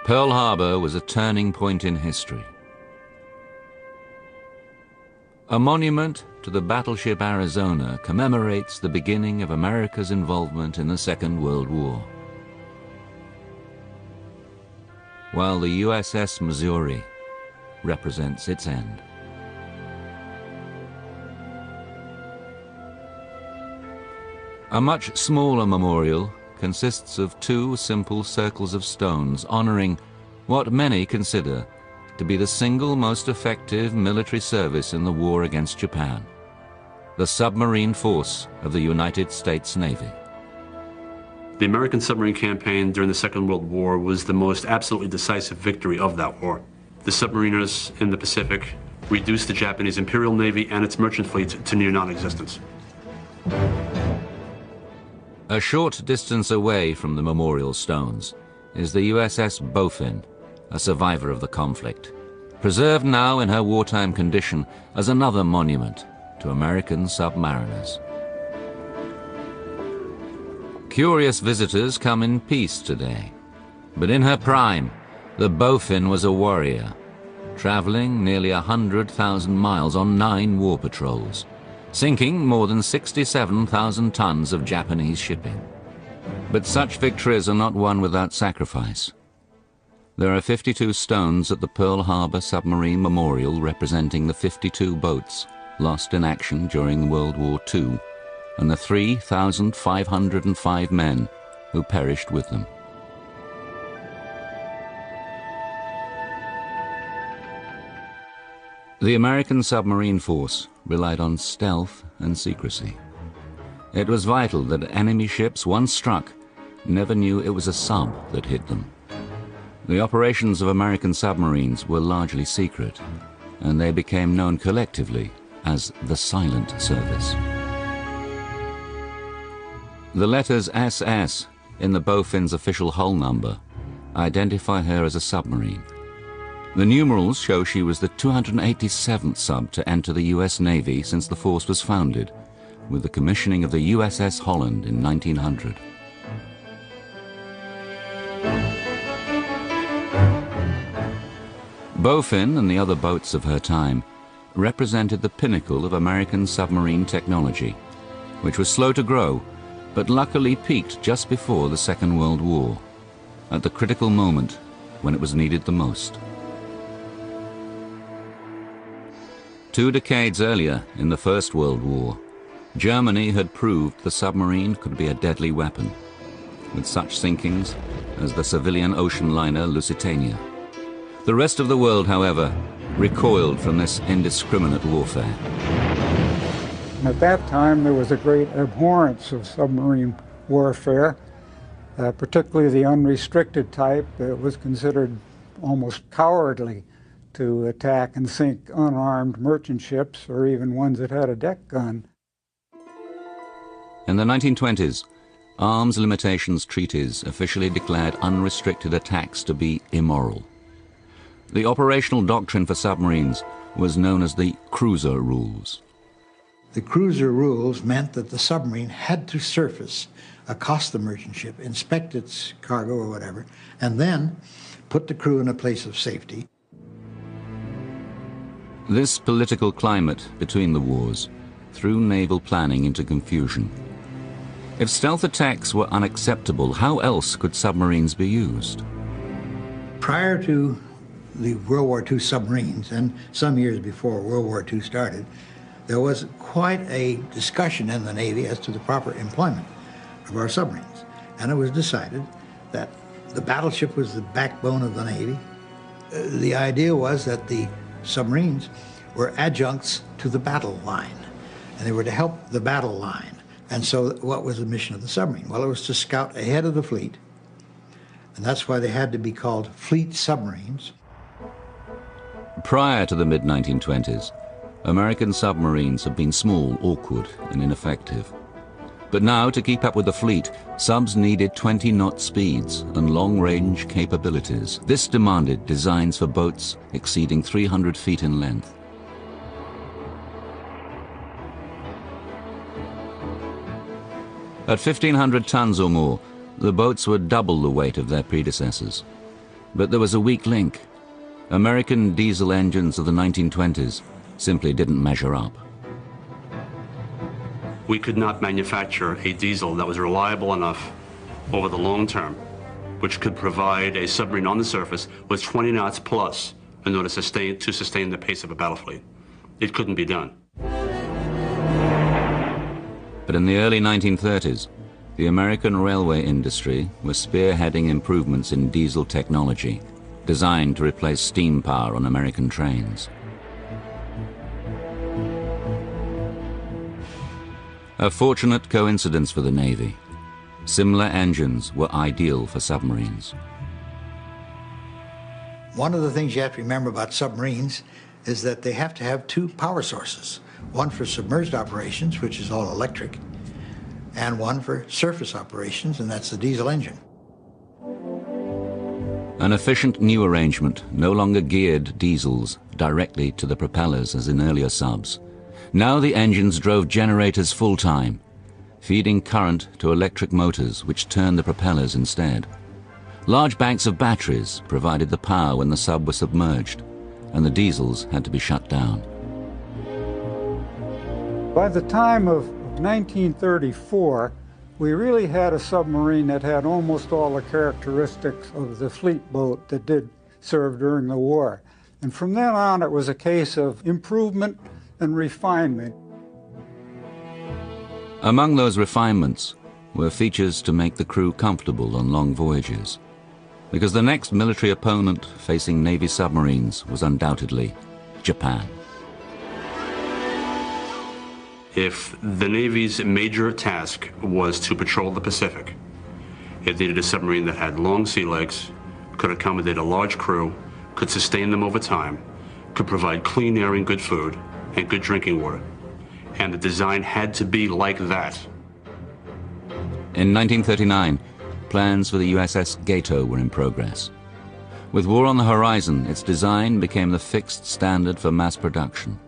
Pearl Harbor was a turning point in history. A monument to the battleship Arizona commemorates the beginning of America's involvement in the Second World War, while the USS Missouri represents its end. A much smaller memorial consists of two simple circles of stones honoring what many consider to be the single most effective military service in the war against Japan, the submarine force of the United States Navy. The American submarine campaign during the Second World War was the most absolutely decisive victory of that war. The submariners in the Pacific reduced the Japanese Imperial Navy and its merchant fleet to near non-existence. A short distance away from the memorial stones is the USS Bowfin, a survivor of the conflict, preserved now in her wartime condition as another monument to American submariners. Curious visitors come in peace today, but in her prime, the Bowfin was a warrior, traveling nearly 100,000 miles on 9 war patrols, sinking more than 67,000 tons of Japanese shipping. But such victories are not won without sacrifice. There are 52 stones at the Pearl Harbor Submarine Memorial representing the 52 boats lost in action during World War II and the 3,505 men who perished with them. The American submarine force relied on stealth and secrecy. It was vital that enemy ships, once struck, never knew it was a sub that hit them. The operations of American submarines were largely secret, and they became known collectively as the Silent Service. The letters SS in the Bowfin's official hull number identify her as a submarine. The numerals show she was the 287th sub to enter the US Navy since the force was founded, with the commissioning of the USS Holland in 1900. Bowfin and the other boats of her time represented the pinnacle of American submarine technology, which was slow to grow, but luckily peaked just before the Second World War, at the critical moment when it was needed the most. 2 decades earlier, in the First World War, Germany had proved the submarine could be a deadly weapon, with such sinkings as the civilian ocean liner Lusitania. The rest of the world, however, recoiled from this indiscriminate warfare. At that time, there was a great abhorrence of submarine warfare, particularly the unrestricted type. It was considered almost cowardly to attack and sink unarmed merchant ships or even ones that had a deck gun. In the 1920s, arms limitations treaties officially declared unrestricted attacks to be immoral. The operational doctrine for submarines was known as the cruiser rules. The cruiser rules meant that the submarine had to surface, accost the merchant ship, inspect its cargo or whatever, and then put the crew in a place of safety. This political climate between the wars threw naval planning into confusion. If stealth attacks were unacceptable, how else could submarines be used? Prior to the World War II submarines, and some years before World War II started, there was quite a discussion in the Navy as to the proper employment of our submarines. And it was decided that the battleship was the backbone of the Navy. The idea was that the submarines were adjuncts to the battle line, and they were to help the battle line. And so what was the mission of the submarine? Well, it was to scout ahead of the fleet, and that's why they had to be called fleet submarines. Prior to the mid-1920s, American submarines had been small, awkward, and ineffective. But now, to keep up with the fleet, subs needed 20-knot speeds and long-range capabilities. This demanded designs for boats exceeding 300 feet in length. At 1,500 tons or more, the boats were double the weight of their predecessors. But there was a weak link. American diesel engines of the 1920s simply didn't measure up. We could not manufacture a diesel that was reliable enough over the long term, which could provide a submarine on the surface with 20 knots plus in order to sustain the pace of a battle fleet. It couldn't be done. But in the early 1930s, the American railway industry was spearheading improvements in diesel technology, designed to replace steam power on American trains. A fortunate coincidence for the Navy. Similar engines were ideal for submarines. One of the things you have to remember about submarines is that they have to have two power sources. One for submerged operations, which is all electric, and one for surface operations, and that's the diesel engine. An efficient new arrangement no longer geared diesels directly to the propellers as in earlier subs. Now the engines drove generators full-time, feeding current to electric motors which turned the propellers instead. Large banks of batteries provided the power when the sub was submerged, and the diesels had to be shut down. By the time of 1934, we really had a submarine that had almost all the characteristics of the fleet boat that did serve during the war. And from then on, it was a case of improvement and refinement. Among those refinements were features to make the crew comfortable on long voyages, because the next military opponent facing Navy submarines was undoubtedly Japan. If the Navy's major task was to patrol the Pacific, it needed a submarine that had long sea legs, could accommodate a large crew, could sustain them over time, could provide clean air and good food, and good drinking water. And the design had to be like that. In 1939, plans for the USS Gato were in progress. With war on the horizon, its design became the fixed standard for mass production.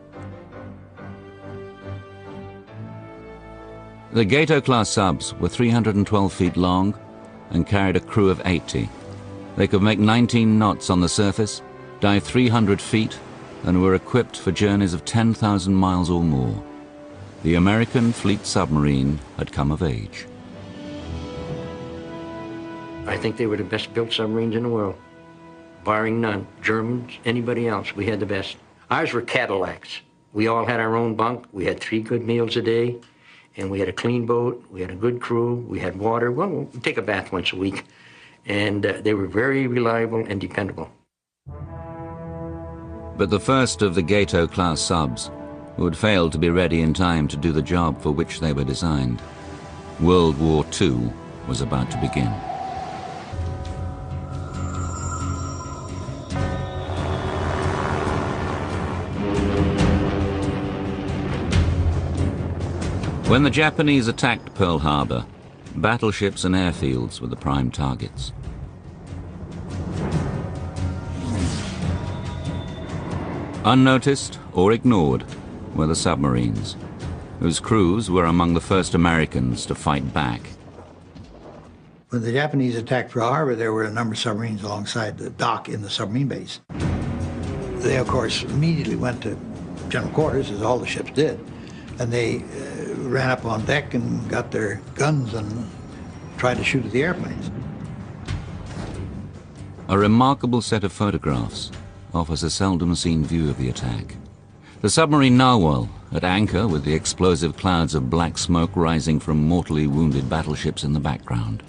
The Gato-class subs were 312 feet long and carried a crew of 80. They could make 19 knots on the surface, dive 300 feet, and were equipped for journeys of 10,000 miles or more. The American fleet submarine had come of age. I think they were the best built submarines in the world, barring none. Germans, anybody else, we had the best. Ours were Cadillacs. We all had our own bunk. We had 3 good meals a day. And we had a clean boat, we had a good crew, we had water. Well, we'd take a bath once a week. And they were very reliable and dependable. But the first of the Gato-class subs would fail to be ready in time to do the job for which they were designed. World War II was about to begin. When the Japanese attacked Pearl Harbor, battleships and airfields were the prime targets. Unnoticed or ignored were the submarines, whose crews were among the first Americans to fight back. When the Japanese attacked Pearl Harbor, there were a number of submarines alongside the dock in the submarine base. They, of course, immediately went to general quarters, as all the ships did, and they ran up on deck and got their guns and tried to shoot at the airplanes. A remarkable set of photographs offers a seldom seen view of the attack. The submarine Narwhal, at anchor with the explosive clouds of black smoke rising from mortally wounded battleships in the background.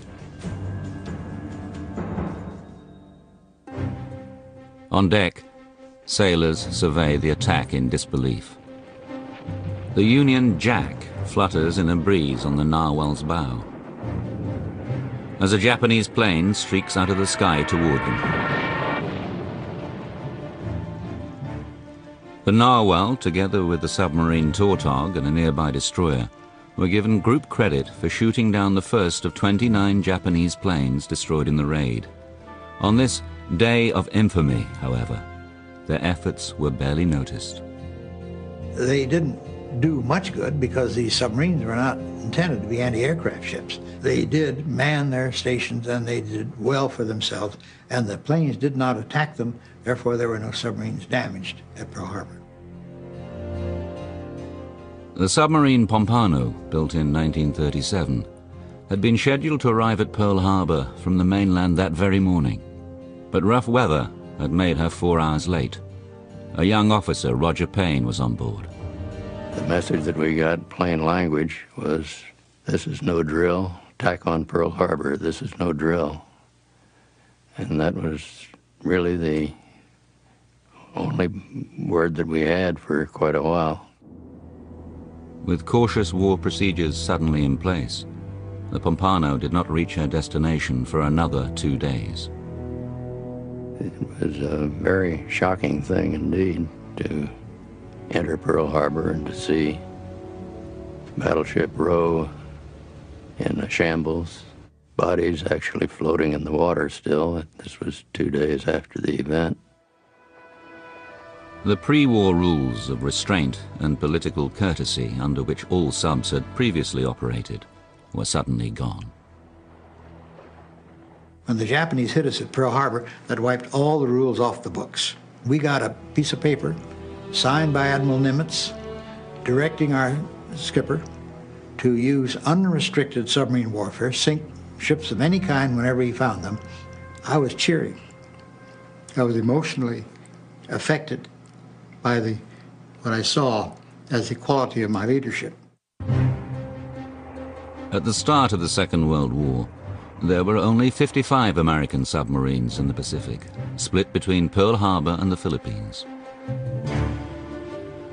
On deck, sailors survey the attack in disbelief. The Union Jack flutters in a breeze on the Narwhal's bow, as a Japanese plane streaks out of the sky toward them. The Narwhal, together with the submarine Tautog and a nearby destroyer, were given group credit for shooting down the first of 29 Japanese planes destroyed in the raid. On this day of infamy, however, their efforts were barely noticed. They didn't do much good because these submarines were not intended to be anti-aircraft ships. They did man their stations and they did well for themselves, and the planes did not attack them, therefore there were no submarines damaged at Pearl Harbor. The submarine Pompano, built in 1937, had been scheduled to arrive at Pearl Harbor from the mainland that very morning, but rough weather had made her 4 hours late. A young officer, Roger Payne, was on board. The message that we got, plain language, was, "This is no drill. Attack on Pearl Harbor. This is no drill." And that was really the only word that we had for quite a while. With cautious war procedures suddenly in place, the Pompano did not reach her destination for another 2 days. It was a very shocking thing indeed to enter Pearl Harbor and to see Battleship Row in a shambles, bodies actually floating in the water still. This was 2 days after the event. The pre-war rules of restraint and political courtesy under which all subs had previously operated were suddenly gone. When the Japanese hit us at Pearl Harbor, that wiped all the rules off the books. We got a piece of paper signed by Admiral Nimitz directing our skipper to use unrestricted submarine warfare, sink ships of any kind whenever he found them. I was cheering. I was emotionally affected by what I saw as the quality of my leadership. At the start of the Second World War, there were only 55 American submarines in the Pacific, split between Pearl Harbor and the Philippines.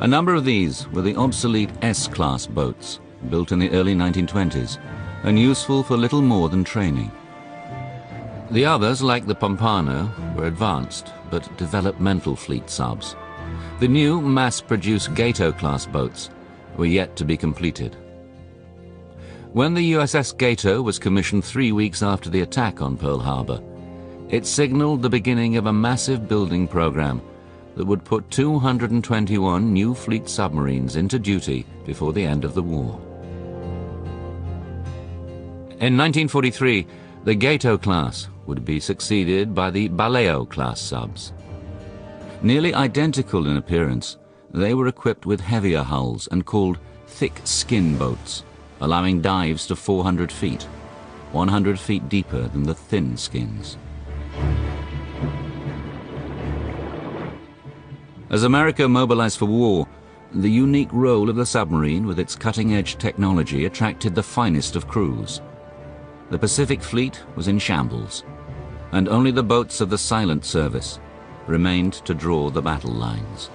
A number of these were the obsolete S-class boats, built in the early 1920s, and useful for little more than training. The others, like the Pompano, were advanced but developmental fleet subs. The new mass-produced Gato-class boats were yet to be completed. When the USS Gato was commissioned 3 weeks after the attack on Pearl Harbor, it signaled the beginning of a massive building program that would put 221 new fleet submarines into duty before the end of the war. In 1943, the Gato class would be succeeded by the Baleo class subs. Nearly identical in appearance, they were equipped with heavier hulls and called thick skin boats, allowing dives to 400 feet, 100 feet deeper than the thin skins. As America mobilized for war, the unique role of the submarine with its cutting-edge technology attracted the finest of crews. The Pacific Fleet was in shambles, and only the boats of the Silent Service remained to draw the battle lines.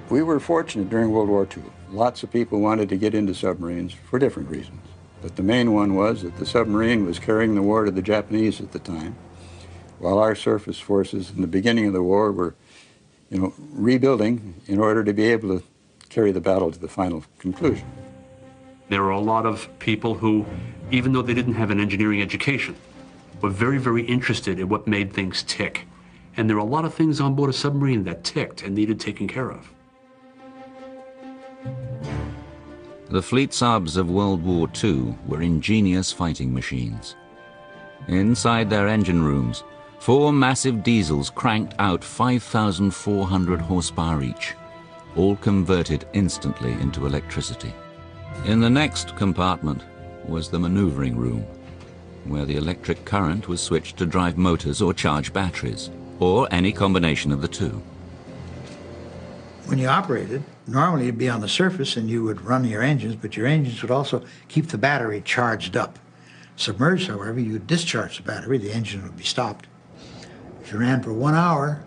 We were fortunate during World War II. Lots of people wanted to get into submarines for different reasons. But the main one was that the submarine was carrying the war to the Japanese at the time, while our surface forces in the beginning of the war were, rebuilding in order to be able to carry the battle to the final conclusion. There were a lot of people who, even though they didn't have an engineering education, were very, very interested in what made things tick. And there were a lot of things on board a submarine that ticked and needed taken care of. The fleet subs of World War II were ingenious fighting machines. Inside their engine rooms, 4 massive diesels cranked out 5,400 horsepower each, all converted instantly into electricity. In the next compartment was the maneuvering room, where the electric current was switched to drive motors or charge batteries, or any combination of the two. When you operated, normally you'd be on the surface and you would run your engines, but your engines would also keep the battery charged up. Submerged, however, you would discharge the battery, the engine would be stopped. If you ran for 1 hour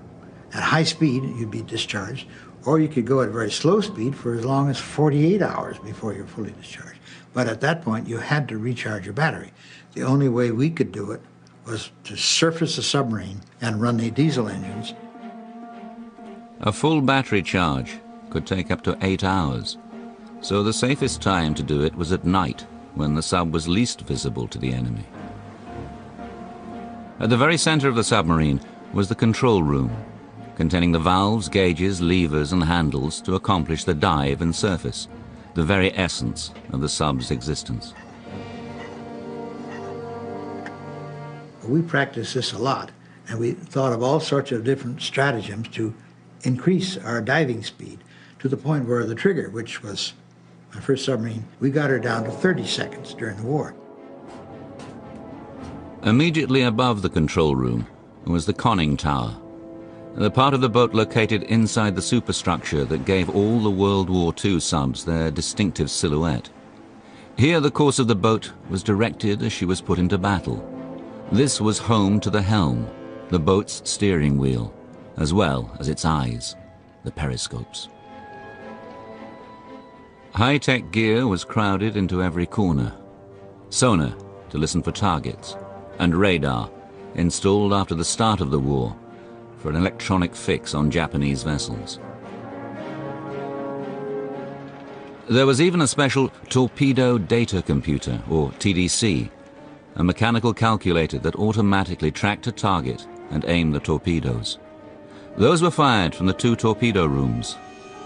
at high speed, you'd be discharged, or you could go at very slow speed for as long as 48 hours before you're fully discharged. But at that point, you had to recharge your battery. The only way we could do it was to surface a submarine and run the diesel engines. A full battery charge could take up to 8 hours, so the safest time to do it was at night, when the sub was least visible to the enemy. At the very center of the submarine was the control room, containing the valves, gauges, levers and handles to accomplish the dive and surface, the very essence of the sub's existence. We practiced this a lot, and we thought of all sorts of different stratagems to increase our diving speed to the point where the trigger, which was my first submarine, we got her down to 30 seconds during the war. Immediately above the control room was the conning tower, the part of the boat located inside the superstructure that gave all the World War II subs their distinctive silhouette. Here the course of the boat was directed as she was put into battle. This was home to the helm, the boat's steering wheel, as well as its eyes, the periscopes. High-tech gear was crowded into every corner. Sonar to listen for targets, and radar, installed after the start of the war, for an electronic fix on Japanese vessels. There was even a special torpedo data computer, or TDC, a mechanical calculator that automatically tracked a target and aimed the torpedoes. Those were fired from the 2 torpedo rooms,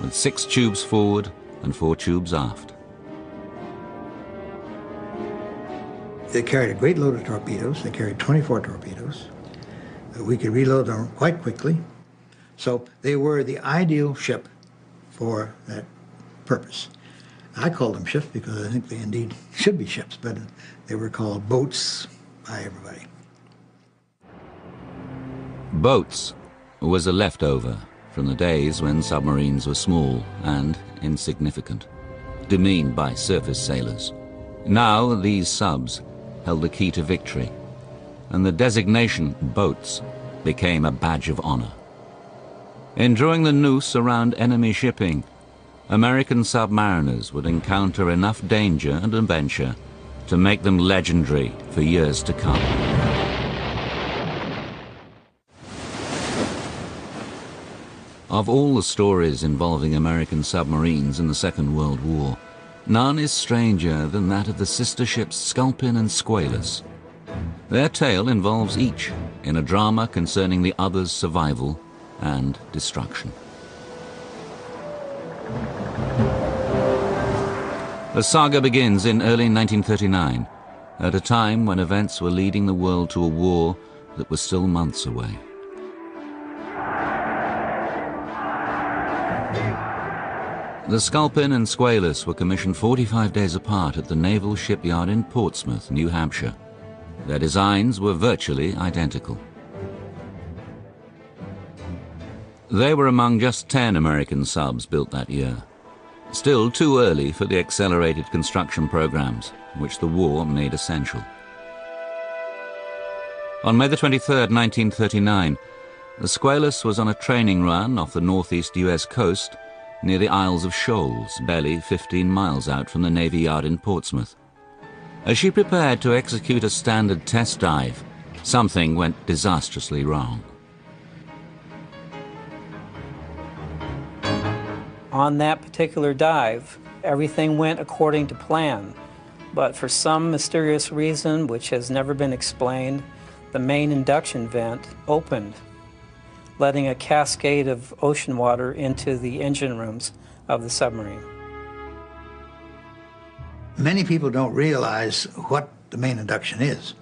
with 6 tubes forward and 4 tubes aft. They carried a great load of torpedoes. They carried 24 torpedoes. We could reload them quite quickly. So they were the ideal ship for that purpose. I call them ships because I think they indeed should be ships, but they were called boats by everybody. Boats was a leftover from the days when submarines were small and insignificant, demeaned by surface sailors. Now these subs held the key to victory, and the designation boats became a badge of honor. In drawing the noose around enemy shipping, American submariners would encounter enough danger and adventure to make them legendary for years to come. Of all the stories involving American submarines in the Second World War, none is stranger than that of the sister ships Sculpin and Squalus. Their tale involves each in a drama concerning the other's survival and destruction. The saga begins in early 1939, at a time when events were leading the world to a war that was still months away. The Sculpin and Squalus were commissioned 45 days apart at the Naval Shipyard in Portsmouth, New Hampshire. Their designs were virtually identical. They were among just 10 American subs built that year. Still too early for the accelerated construction programs, which the war made essential. On May the 23rd, 1939, the Squalus was on a training run off the northeast US coast near the Isles of Shoals, barely 15 miles out from the Navy Yard in Portsmouth. As she prepared to execute a standard test dive, something went disastrously wrong. On that particular dive, everything went according to plan, but for some mysterious reason which has never been explained, the main induction vent opened, letting a cascade of ocean water into the engine rooms of the submarine. Many people don't realize what the main induction is.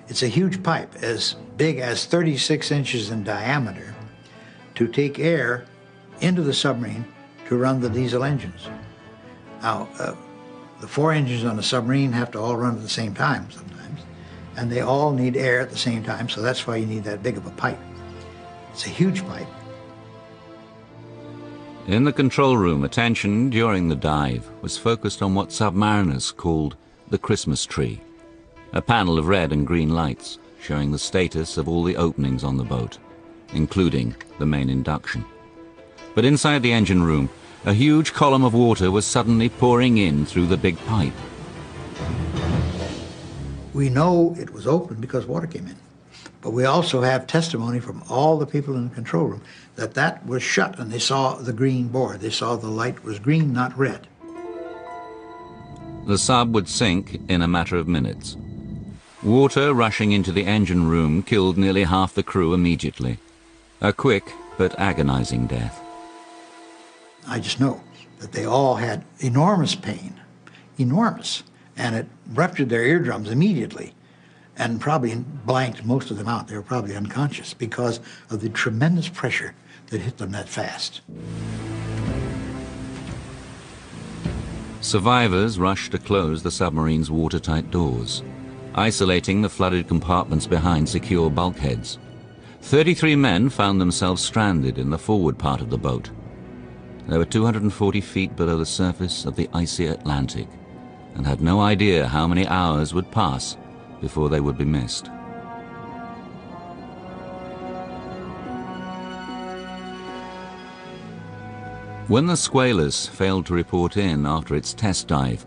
It's a huge pipe as big as 36 inches in diameter to take air into the submarine to run the diesel engines. Now, the 4 engines on a submarine have to all run at the same time sometimes, and they all need air at the same time, so that's why you need that big of a pipe. It's a huge pipe. In the control room, attention during the dive was focused on what submariners called the Christmas tree, a panel of red and green lights showing the status of all the openings on the boat, including the main induction. But inside the engine room, a huge column of water was suddenly pouring in through the big pipe. We know it was open because water came in. But we also have testimony from all the people in the control room that that was shut and they saw the green board. They saw the light was green, not red. The sub would sink in a matter of minutes. Water rushing into the engine room killed nearly half the crew immediately. A quick but agonizing death. I just know that they all had enormous pain, enormous, and it ruptured their eardrums immediately and probably blanked most of them out. They were probably unconscious because of the tremendous pressure that hit them that fast. Survivors rushed to close the submarine's watertight doors, isolating the flooded compartments behind secure bulkheads. 33 men found themselves stranded in the forward part of the boat. They were 240 feet below the surface of the icy Atlantic and had no idea how many hours would pass before they would be missed. When the Squalus failed to report in after its test dive,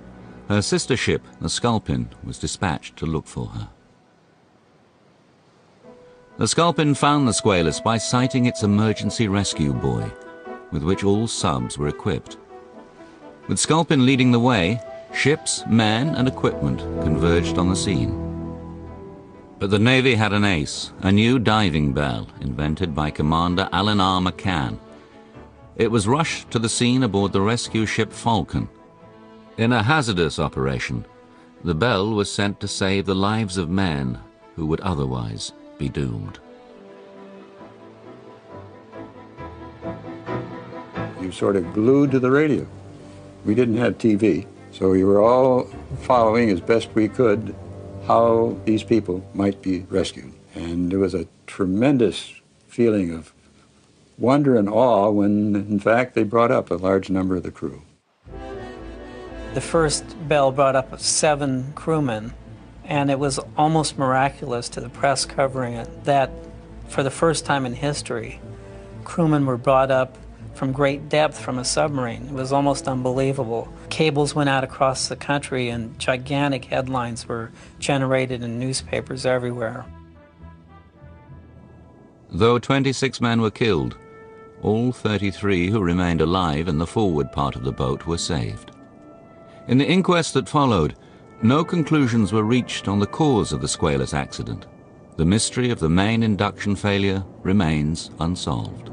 her sister ship, the Sculpin, was dispatched to look for her. The Sculpin found the Squalus by sighting its emergency rescue buoy, with which all subs were equipped. With Sculpin leading the way, ships, men, and equipment converged on the scene. But the Navy had an ace, a new diving bell invented by Commander Alan R. McCann. It was rushed to the scene aboard the rescue ship Falcon. In a hazardous operation, the bell was sent to save the lives of men who would otherwise be doomed. You sort of glued to the radio. We didn't have TV, so we were all following as best we could how these people might be rescued. And there was a tremendous feeling of wonder and awe when, in fact, they brought up a large number of the crew. The first bell brought up 7 crewmen, and it was almost miraculous to the press covering it that, for the first time in history, crewmen were brought up from great depth from a submarine. It was almost unbelievable. Cables went out across the country and gigantic headlines were generated in newspapers everywhere. Though 26 men were killed, all 33 who remained alive in the forward part of the boat were saved. In the inquest that followed, no conclusions were reached on the cause of the Squalus accident. The mystery of the main induction failure remains unsolved.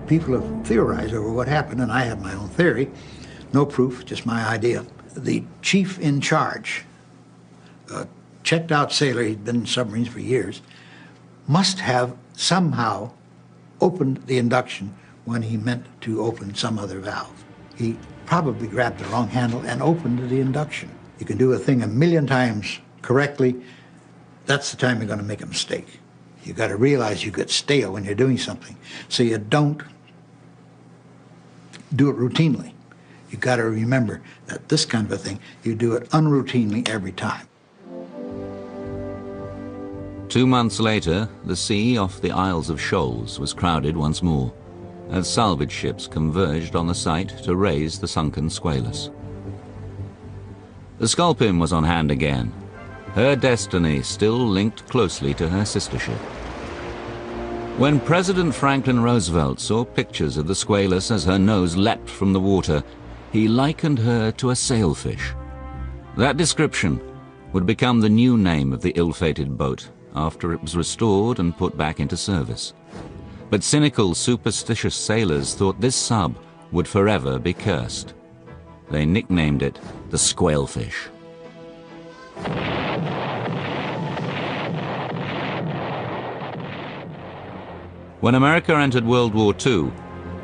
People have theorized over what happened, and I have my own theory. No proof, just my idea. The chief in charge, a checked-out sailor, he'd been in submarines for years, must have somehow opened the induction when he meant to open some other valve. He probably grabbed the wrong handle and opened the induction. You can do a thing 1,000,000 times correctly. That's the time you're going to make a mistake. You got to realize you get stale when you're doing something, so you don't do it routinely. You got to remember that this kind of a thing, you do it unroutinely every time. 2 months later, the sea off the Isles of Shoals was crowded once more, as salvage ships converged on the site to raise the sunken Squalus. The Sculpin was on hand again, her destiny still linked closely to her sister ship. When President Franklin Roosevelt saw pictures of the Squalus as her nose leapt from the water, he likened her to a sailfish. That description would become the new name of the ill-fated boat after it was restored and put back into service. But cynical, superstitious sailors thought this sub would forever be cursed. They nicknamed it the Squalefish. When America entered World War II,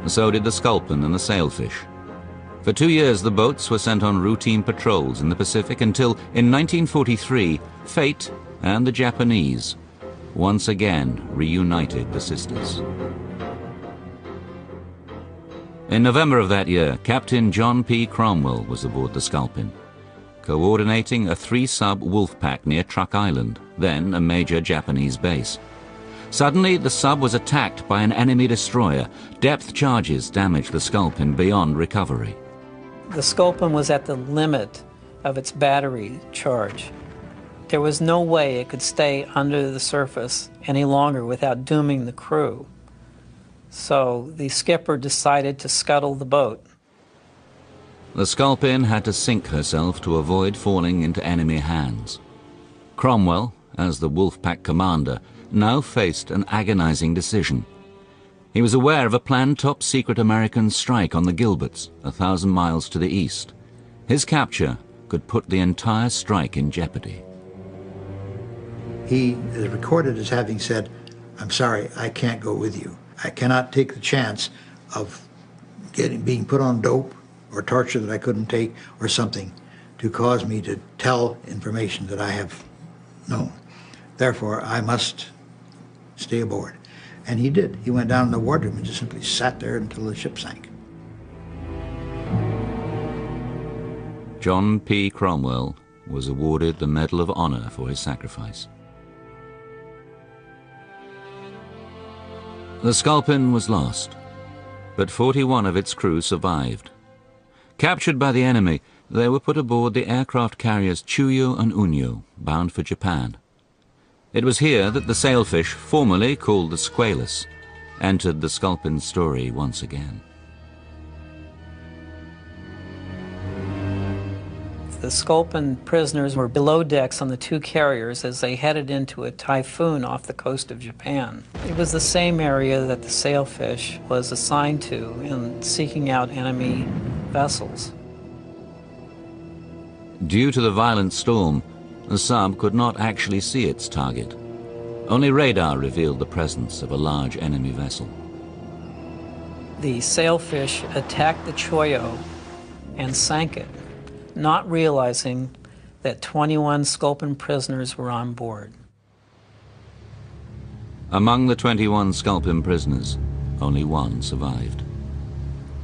so did the Sculpin and the Sailfish. For 2 years, the boats were sent on routine patrols in the Pacific until, in 1943, fate and the Japanese once again reunited the sisters. In November of that year, Captain John P. Cromwell was aboard the Sculpin, coordinating a 3-sub wolf pack near Truk Island, then a major Japanese base. Suddenly, the sub was attacked by an enemy destroyer. Depth charges damaged the Sculpin beyond recovery. The Sculpin was at the limit of its battery charge. There was no way it could stay under the surface any longer without dooming the crew. So the skipper decided to scuttle the boat. The Sculpin had to sink herself to avoid falling into enemy hands. Cromwell as the Wolfpack commander, now faced an agonizing decision. He was aware of a planned top-secret American strike on the Gilberts, 1,000 miles to the east. His capture could put the entire strike in jeopardy. He is recorded as having said, "I'm sorry, I can't go with you. I cannot take the chance of being put on dope or torture that I couldn't take or something to cause me to tell information that I have known. Therefore, I must stay aboard." And he did. He went down in the wardroom and just simply sat there until the ship sank. John P. Cromwell was awarded the Medal of Honor for his sacrifice. The Sculpin was lost, but 41 of its crew survived. Captured by the enemy, they were put aboard the aircraft carriers Chuyo and Unyo, bound for Japan. It was here that the sailfish, formerly called the Squalus, entered the Sculpin's story once again. The Sculpin prisoners were below decks on the two carriers as they headed into a typhoon off the coast of Japan. It was the same area that the sailfish was assigned to in seeking out enemy vessels. Due to the violent storm, the sub could not actually see its target. Only radar revealed the presence of a large enemy vessel. The sailfish attacked the Choyo and sank it, not realizing that 21 Sculpin prisoners were on board. Among the 21 Sculpin prisoners, only one survived.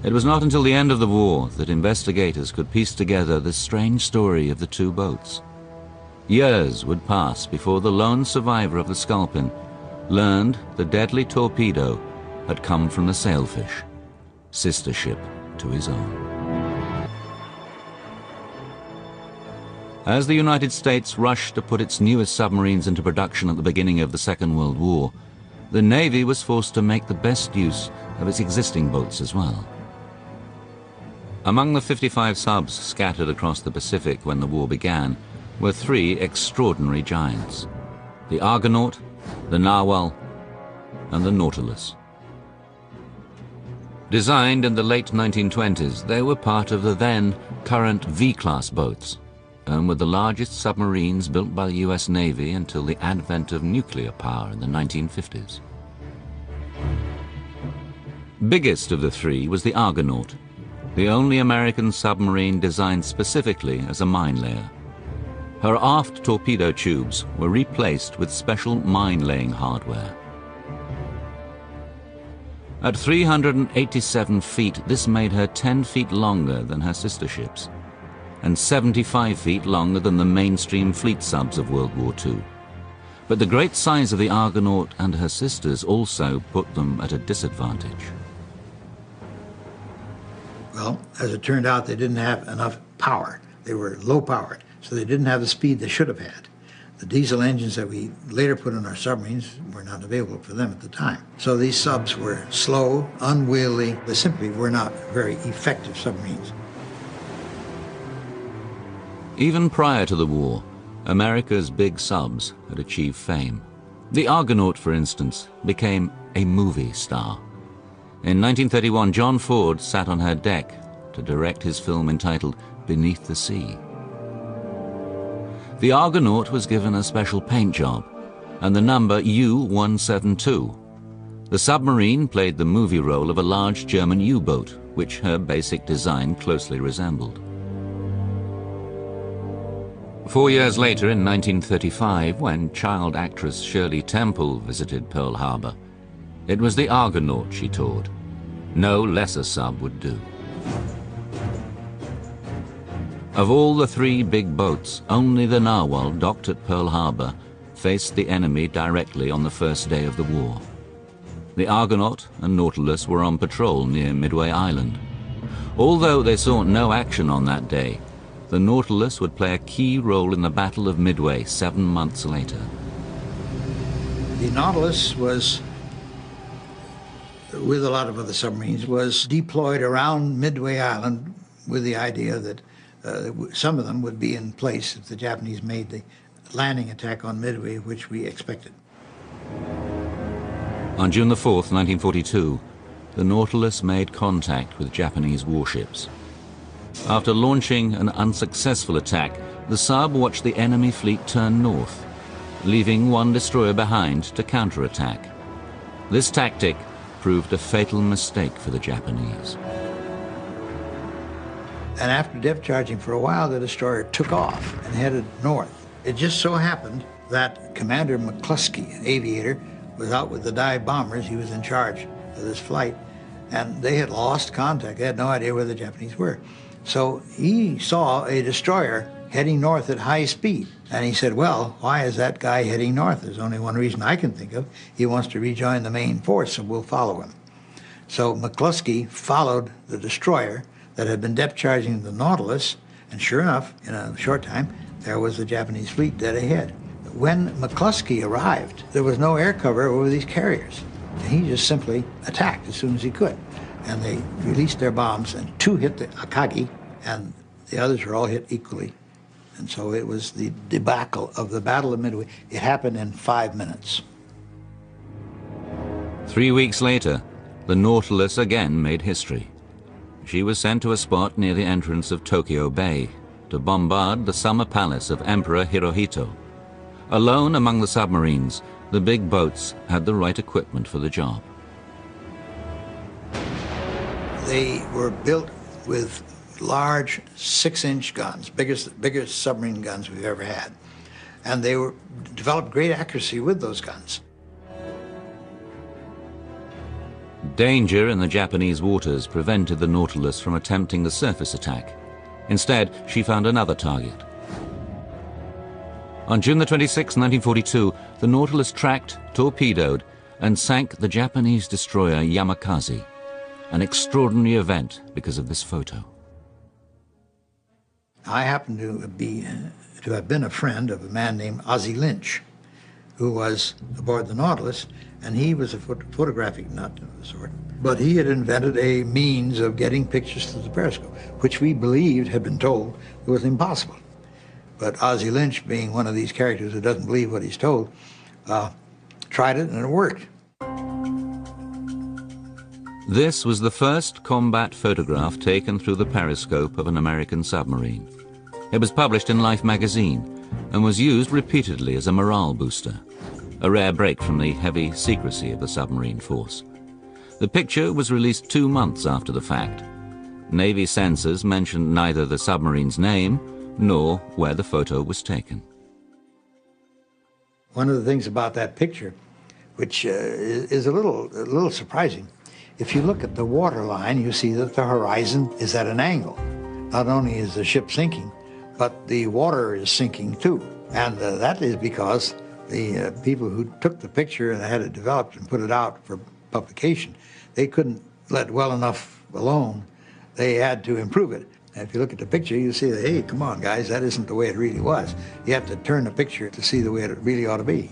It was not until the end of the war that investigators could piece together the strange story of the two boats. Years would pass before the lone survivor of the Sculpin learned the deadly torpedo had come from the sailfish, sister ship to his own. As the United States rushed to put its newest submarines into production at the beginning of the Second World War, the Navy was forced to make the best use of its existing boats as well. Among the 55 subs scattered across the Pacific when the war began were three extraordinary giants: the Argonaut, the Narwhal, and the Nautilus. Designed in the late 1920s, they were part of the then current V-class boats, and were the largest submarines built by the US Navy until the advent of nuclear power in the 1950s. Biggest of the three was the Argonaut, the only American submarine designed specifically as a mine layer. Her aft torpedo tubes were replaced with special mine-laying hardware. At 387 feet, this made her 10 feet longer than her sister ships, and 75 feet longer than the mainstream fleet subs of World War II. But the great size of the Argonaut and her sisters also put them at a disadvantage. Well, as it turned out, they didn't have enough power. They were low powered, so they didn't have the speed they should have had. The diesel engines that we later put on our submarines were not available for them at the time. So these subs were slow, unwieldy. They simply were not very effective submarines. Even prior to the war, America's big subs had achieved fame. The Argonaut, for instance, became a movie star. In 1931, John Ford sat on her deck to direct his film entitled Beneath the Sea. The Argonaut was given a special paint job and the number U-172. The submarine played the movie role of a large German U-boat, which her basic design closely resembled. 4 years later, in 1935, when child actress Shirley Temple visited Pearl Harbor, it was the Argonaut she toured. No lesser sub would do. Of all the three big boats, only the Narwhal, docked at Pearl Harbor, faced the enemy directly on the first day of the war. The Argonaut and Nautilus were on patrol near Midway Island. Although they saw no action on that day, the Nautilus would play a key role in the Battle of Midway 7 months later. The Nautilus was, with a lot of other submarines, was deployed around Midway Island with the idea that some of them would be in place if the Japanese made the landing attack on Midway, which we expected. On June the 4th, 1942, the Nautilus made contact with Japanese warships. After launching an unsuccessful attack, the sub watched the enemy fleet turn north, leaving one destroyer behind to counterattack. This tactic proved a fatal mistake for the Japanese. And after depth charging for a while, the destroyer took off and headed north. It just so happened that Commander McCluskey, aviator, was out with the dive bombers. He was in charge of this flight, and they had lost contact. They had no idea where the Japanese were. So he saw a destroyer heading north at high speed, and he said, well, why is that guy heading north? There's only one reason I can think of. He wants to rejoin the main force, so we'll follow him. So McCluskey followed the destroyer that had been depth charging the Nautilus, and sure enough, in a short time, there was the Japanese fleet dead ahead. When McCluskey arrived, there was no air cover over these carriers. He just simply attacked as soon as he could. And they released their bombs, and 2 hit the Akagi, and the others were all hit equally. And so it was the debacle of the Battle of Midway. It happened in 5 minutes. 3 weeks later, the Nautilus again made history. She was sent to a spot near the entrance of Tokyo Bay to bombard the summer palace of Emperor Hirohito. Alone among the submarines, the big boats had the right equipment for the job. They were built with large 6-inch guns, biggest submarine guns we've ever had. And they developed great accuracy with those guns. Danger in the Japanese waters prevented the Nautilus from attempting the surface attack. Instead, she found another target. On June the 26th, 1942, the Nautilus tracked, torpedoed, and sank the Japanese destroyer Yamakaze, an extraordinary event because of this photo. I happen to have been a friend of a man named Ozzie Lynch, who was aboard the Nautilus, and he was a photographic nut of the sort. But he had invented a means of getting pictures through the periscope, which we believed, had been told, was impossible. But Ozzie Lynch, being one of these characters who doesn't believe what he's told, tried it and it worked. This was the first combat photograph taken through the periscope of an American submarine. It was published in Life magazine and was used repeatedly as a morale booster, a rare break from the heavy secrecy of the submarine force. The picture was released 2 months after the fact. Navy censors mentioned neither the submarine's name nor where the photo was taken. One of the things about that picture, which is a little surprising, if you look at the water line, you see that the horizon is at an angle. Not only is the ship sinking, but the water is sinking too. And that is because the people who took the picture and had it developed and put it out for publication, they couldn't let well enough alone. They had to improve it. And if you look at the picture, you see that, hey, come on, guys, that isn't the way it really was. You have to turn the picture to see the way it really ought to be.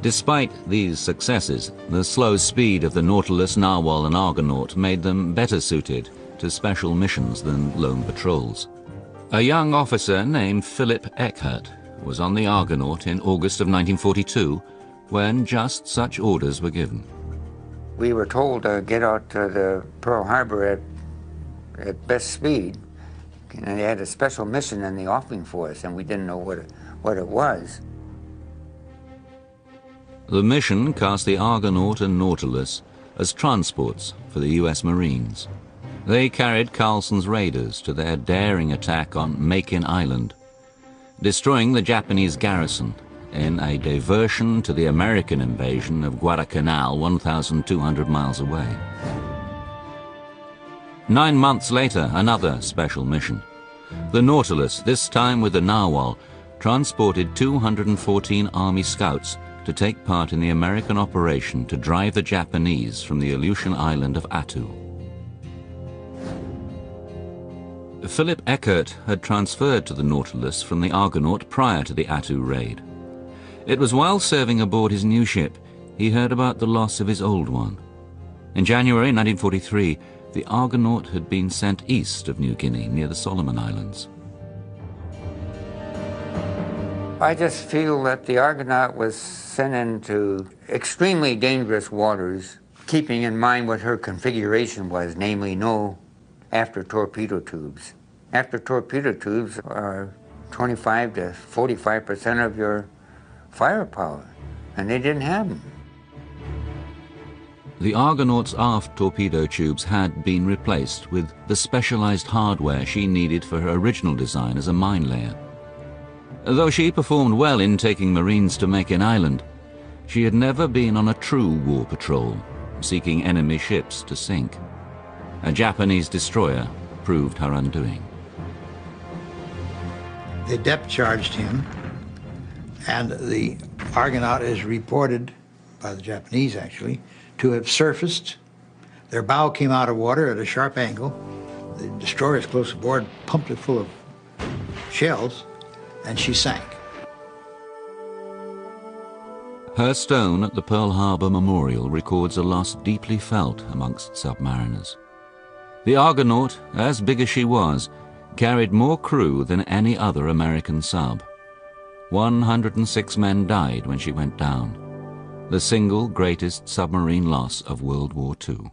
Despite these successes, the slow speed of the Nautilus, Narwhal, and Argonaut made them better suited to special missions than lone patrols. A young officer named Philip Eckert was on the Argonaut in August of 1942 when just such orders were given. We were told to get out to the Pearl Harbor at best speed, and they had a special mission in the offing for us, and we didn't know what it was. The mission cast the Argonaut and Nautilus as transports for the U.S. Marines. They carried Carlson's raiders to their daring attack on Makin Island, destroying the Japanese garrison in a diversion to the American invasion of Guadalcanal 1,200 miles away. 9 months later, another special mission. The Nautilus, this time with the Narwhal, transported 214 Army scouts to take part in the American operation to drive the Japanese from the Aleutian island of Attu. Philip Eckert had transferred to the Nautilus from the Argonaut prior to the Attu raid. It was while serving aboard his new ship he heard about the loss of his old one. In January 1943, the Argonaut had been sent east of New Guinea near the Solomon Islands. I just feel that the Argonaut was sent into extremely dangerous waters, keeping in mind what her configuration was, namely no after torpedo tubes. After torpedo tubes are 25 to 45% of your firepower, and they didn't have them. The Argonaut's aft torpedo tubes had been replaced with the specialized hardware she needed for her original design as a mine layer. Though she performed well in taking Marines to Makin Island, she had never been on a true war patrol, seeking enemy ships to sink. A Japanese destroyer proved her undoing. They depth charged him, and the Argonaut is reported, by the Japanese actually, to have surfaced. Their bow came out of water at a sharp angle. The destroyers close aboard pumped it full of shells, and she sank. Her stone at the Pearl Harbor Memorial records a loss deeply felt amongst submariners. The Argonaut, as big as she was, carried more crew than any other American sub. 106 men died when she went down, the single greatest submarine loss of World War II.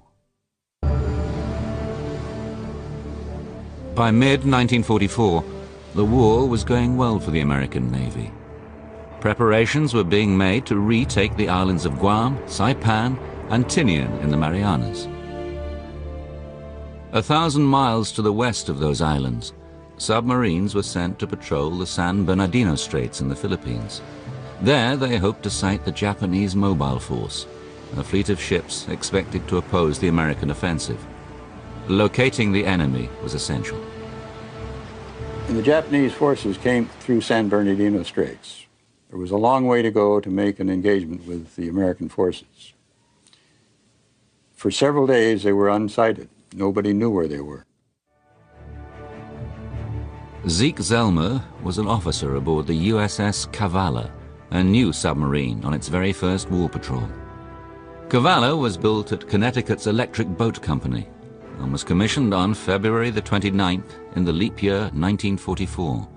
By mid-1944, the war was going well for the American Navy. Preparations were being made to retake the islands of Guam, Saipan, and Tinian in the Marianas. 1,000 miles to the west of those islands, submarines were sent to patrol the San Bernardino Straits in the Philippines. There they hoped to sight the Japanese mobile force, a fleet of ships expected to oppose the American offensive. Locating the enemy was essential. And the Japanese forces came through San Bernardino Straits. There was a long way to go to make an engagement with the American forces. For several days they were unsighted. Nobody knew where they were. Zeke Zelmer was an officer aboard the USS Cavallo, a new submarine on its very first war patrol. Cavallo was built at Connecticut's Electric Boat Company and was commissioned on February the 29th in the leap year 1944.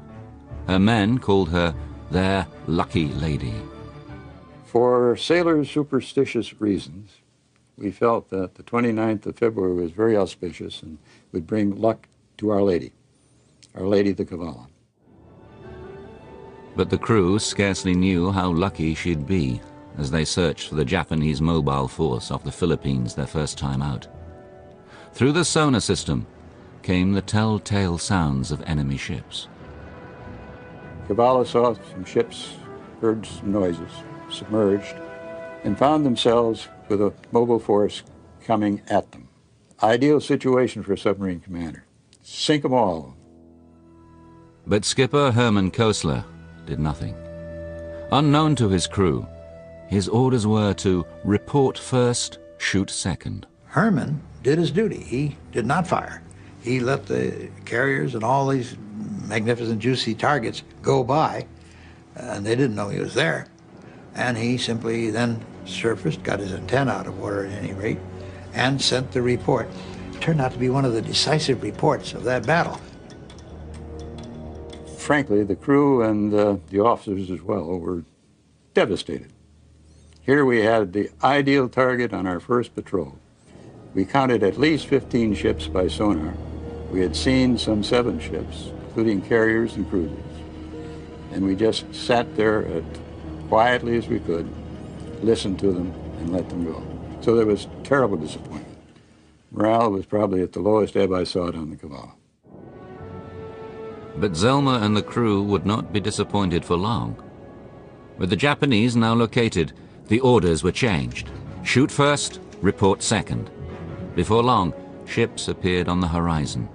Her men called her their lucky lady. For sailors' superstitious reasons, we felt that the 29th of February was very auspicious and would bring luck to Our Lady the Cavallo. But the crew scarcely knew how lucky she'd be as they searched for the Japanese mobile force off the Philippines their first time out. Through the sonar system came the telltale sounds of enemy ships. Cavallo saw some ships, heard some noises, submerged, and found themselves with a mobile force coming at them. Ideal situation for a submarine commander. Sink them all. But skipper Herman Koestler did nothing. Unknown to his crew, his orders were to report first, shoot second. Herman did his duty. He did not fire. He let the carriers and all these magnificent, juicy targets go by, and they didn't know he was there. And he simply then surfaced, got his antenna out of water at any rate, and sent the report. It turned out to be one of the decisive reports of that battle. Frankly, the crew and the officers as well were devastated. Here we had the ideal target on our first patrol. We counted at least 15 ships by sonar. We had seen some 7 ships, including carriers and cruisers. And we just sat there quietly as we could, listened to them, and let them go. So there was terrible disappointment. Morale was probably at the lowest ebb I saw it on the Cavallo. But Zelmer and the crew would not be disappointed for long. With the Japanese now located, the orders were changed. Shoot first, report second. Before long, ships appeared on the horizon.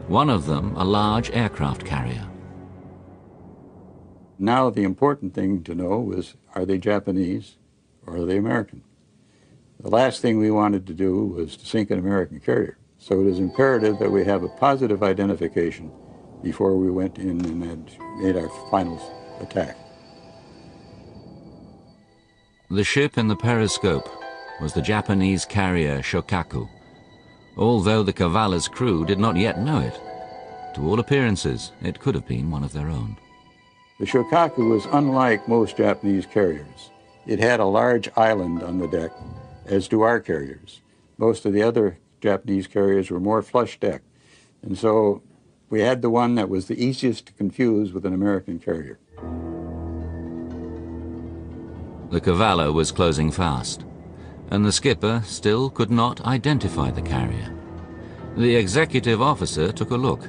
One of them, a large aircraft carrier. Now the important thing to know was, are they Japanese or are they American? The last thing we wanted to do was to sink an American carrier. So it is imperative that we have a positive identification before we went in and had made our final attack. The ship in the periscope was the Japanese carrier Shokaku. although the Cavala's crew did not yet know it. To all appearances, it could have been one of their own. The Shokaku was unlike most Japanese carriers. It had a large island on the deck, as do our carriers. Most of the other Japanese carriers were more flush deck, and so we had the one that was the easiest to confuse with an American carrier. The Cavala was closing fast, and the skipper still could not identify the carrier. The executive officer took a look,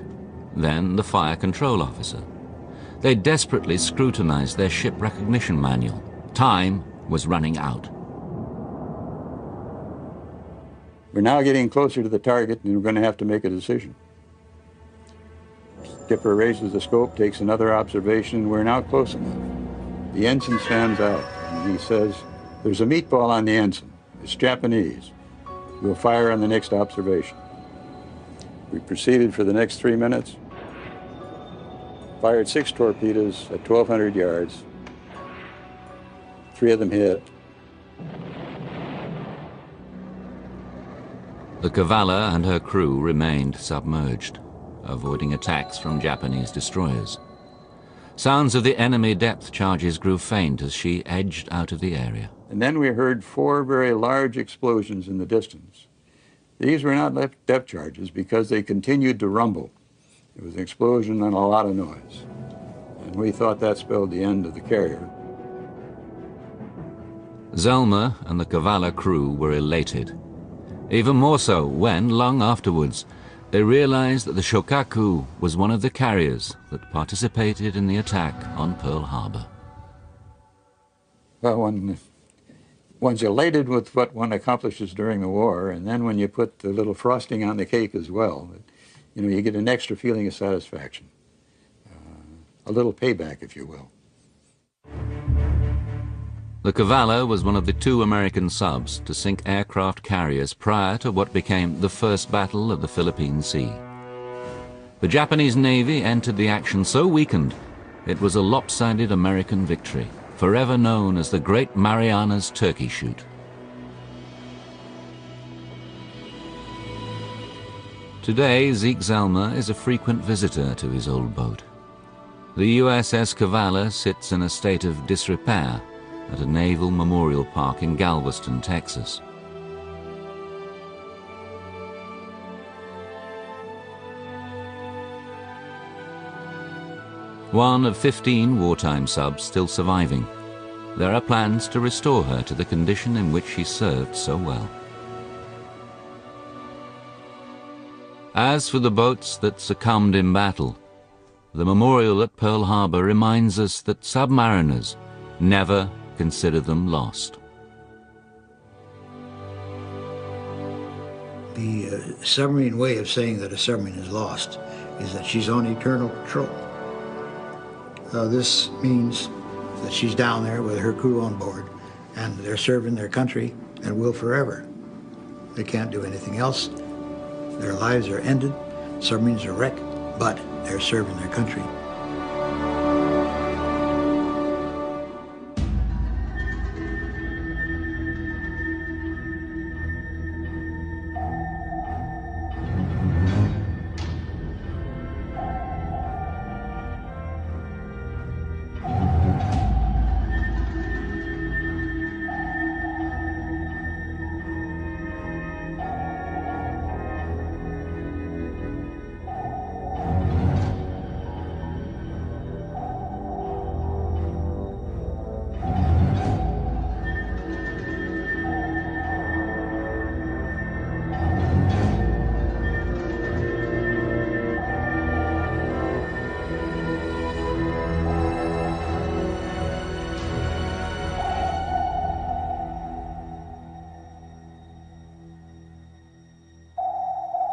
then the fire control officer. They desperately scrutinized their ship recognition manual. Time was running out. We're now getting closer to the target, and we're going to have to make a decision. Skipper raises the scope, takes another observation. We're now close enough. The ensign stands out, and he says, "There's a meatball on the ensign. It's Japanese. We'll fire on the next observation." We proceeded for the next 3 minutes, fired 6 torpedoes at 1,200 yards. 3 of them hit. The Cavala and her crew remained submerged, avoiding attacks from Japanese destroyers. Sounds of the enemy depth charges grew faint as she edged out of the area. And then we heard 4 very large explosions in the distance. These were not depth charges because they continued to rumble. It was an explosion and a lot of noise. And we thought that spelled the end of the carrier. Zelma and the Cavala crew were elated. Even more so when, long afterwards, they realized that the Shokaku was one of the carriers that participated in the attack on Pearl Harbor. Well, one's elated with what one accomplishes during the war, and then when you put the little frosting on the cake as well, you get an extra feeling of satisfaction. A little payback, if you will. The Cavala was one of the 2 American subs to sink aircraft carriers prior to what became the First Battle of the Philippine Sea. The Japanese Navy entered the action so weakened, it was a lopsided American victory, forever known as the Great Marianas Turkey Shoot. Today, Zeke Zelma is a frequent visitor to his old boat. The USS Cavala sits in a state of disrepair at a naval memorial park in Galveston, Texas. One of 15 wartime subs still surviving, there are plans to restore her to the condition in which she served so well. As for the boats that succumbed in battle, the memorial at Pearl Harbor reminds us that submariners never consider them lost. The submarine way of saying that a submarine is lost is that she's on eternal patrol. This means that she's down there with her crew on board, and they're serving their country and will forever. They can't do anything else. Their lives are ended, submarines are wrecked, but they're serving their country.